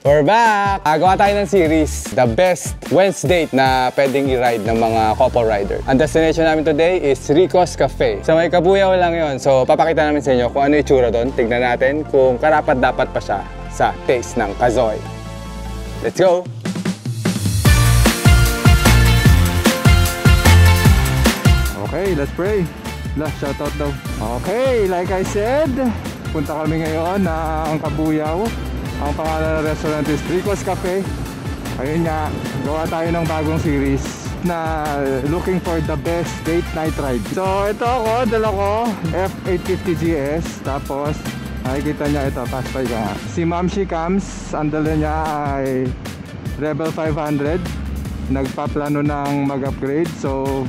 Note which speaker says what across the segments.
Speaker 1: We're back! Gawa tayo ng series, the best Wednesday na pwedeng i-ride ng mga couple rider. Ang destination namin today is Rico's Cafe. Sa may Kabuyaw lang yon. So papakita namin sa inyo kung ano yung itsura doon. Tignan natin kung karapat-dapat pa siya sa taste ng Kazoy. Let's go! Okay, let's pray. Last shoutout daw. Okay, like I said, punta kami ngayon ng Kabuyaw. Ang pangalan ng restaurant is Rico's Cafe. Ayun nga, gawa tayo ng bagong series na looking for the best date night ride. So ito ako, dala ko F850GS. Tapos nakikita niya ito, pass by ka nga. Si Mamshi Cams, ang dala niya ay Rebel 500. Nagpaplano ng mag-upgrade. So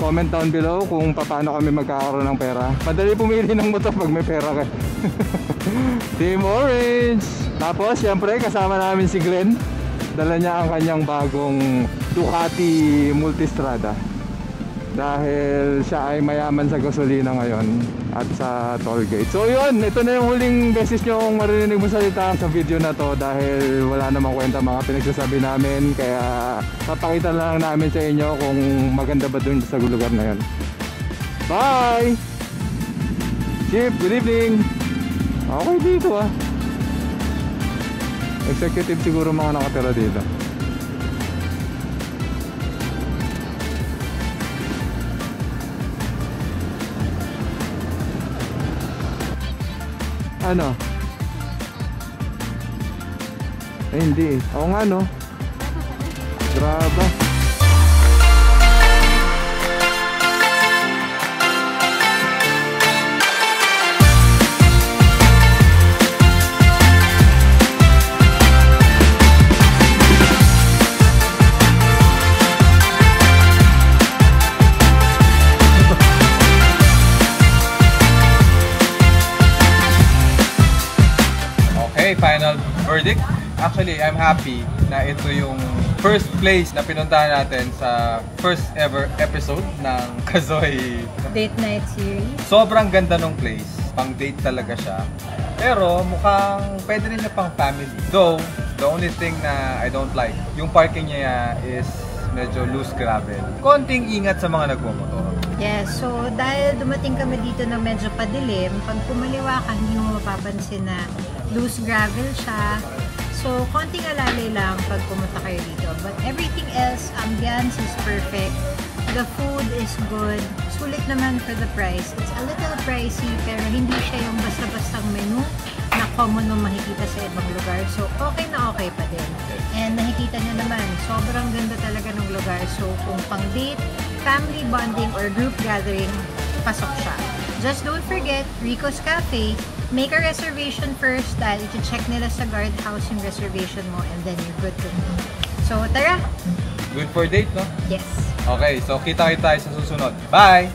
Speaker 1: comment down below kung paano kami magkakaroon ng pera. Madali pumili ng motor pag may pera kayo. Team Orange! Tapos syempre kasama namin si Glenn. Dala niya ang kanyang bagong Ducati Multistrada. Dahil siya ay mayaman sa gasolina ngayon at sa toll gate. So yun, ito na yung huling beses nyo maririnig mo salita sa video na to. Dahil wala namang kwenta mga pinagsasabi namin. Kaya papakita lang namin sa inyo kung maganda ba dun sa lugar na yun. Bye! Chief, good evening! Okay dito ah. Executive siguro mga nakatira dito. Ano? Eh hindi. Oo nga no. Grabe.
Speaker 2: Final verdict. Actually, I'm happy na ito yung first place na pinuntahan natin sa first ever episode ng Kazoy
Speaker 3: Date Night Series.
Speaker 2: Sobrang ganda ng place. Pang date talaga siya. Pero mukhang pwede rin na pang family. Though, the only thing na I don't like, yung parking niya is medyo loose gravel. Konting ingat sa mga nagmumotor.
Speaker 3: Yes, so dahil dumating kami dito na medyo padilim, pag kumaliwa ka, hindi mo mapapansin na loose gravel siya. So, konting alalay lang pag pumunta kayo dito. But everything else, ambiance is perfect. The food is good. Sulit naman for the price. It's a little pricey, pero hindi siya yung basta-bastang menu na common mo makikita sa ibang lugar. So, okay na okay pa din. And nakikita nyo naman, sobrang ganda talaga ng lugar. So, kung pang date, family bonding, or group gathering, pasok siya. Just don't forget, Rico's Cafe. Make a reservation first dahil i-check nila sa guardhouse yung reservation mo and then you're good to go. So, tara!
Speaker 2: Good for date, no?
Speaker 3: Yes.
Speaker 2: Okay, so kita tayo sa susunod. Bye!